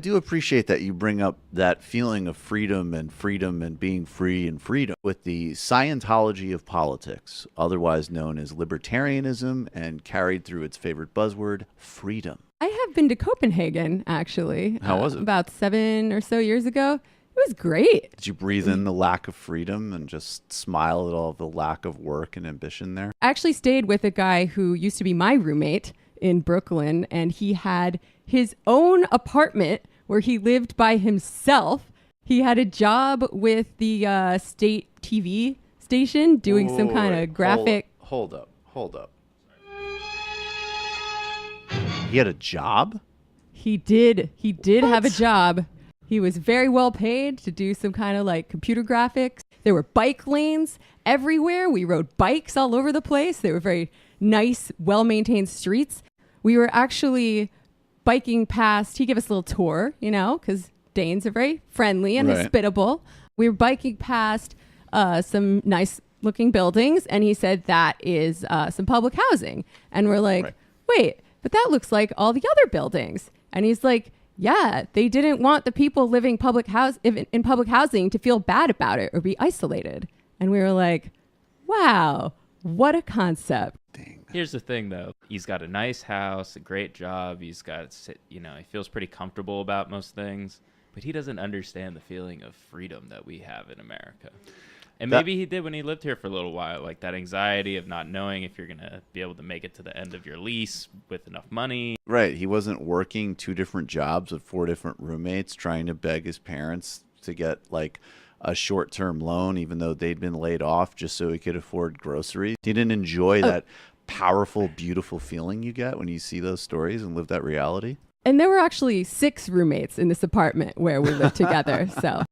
I do appreciate that you bring up that feeling of freedom and being free and freedom with the Scientology of politics, otherwise known as libertarianism and carried through its favorite buzzword, freedom. I have been to Copenhagen, actually. How was it? About 7 or so years ago. It was great. Did you breathe in the lack of freedom and just smile at all the lack of work and ambition there? I actually stayed with a guy who used to be my roommate in Brooklyn, and he had his own apartment where he lived by himself. He had a job with the state TV station doing some kind of graphic. Hold up. He had a job? He did have a job. He was very well paid to do some kind of like computer graphics. There were bike lanes everywhere. We rode bikes all over the place. They were very nice, well-maintained streets. We were actually biking past. He gave us a little tour, because Danes are very friendly and hospitable. We were biking past some nice looking buildings, and he said that is some public housing. And we're like, wait, but that looks like all the other buildings. And he's like, yeah, they didn't want the people living in public housing to feel bad about it or be isolated. And we were like, wow, what a concept. Here's the thing, though. He's got a nice house, a great job. He's got, he feels pretty comfortable about most things. But he doesn't understand the feeling of freedom that we have in America. And maybe he did when he lived here for a little while, like that anxiety of not knowing if you're going to be able to make it to the end of your lease with enough money. Right. He wasn't working 2 different jobs with 4 different roommates, trying to beg his parents to get like a short-term loan, even though they'd been laid off, just so he could afford groceries. He didn't enjoy that powerful, beautiful feeling you get when you see those stories and live that reality. And there were actually 6 roommates in this apartment where we lived together. So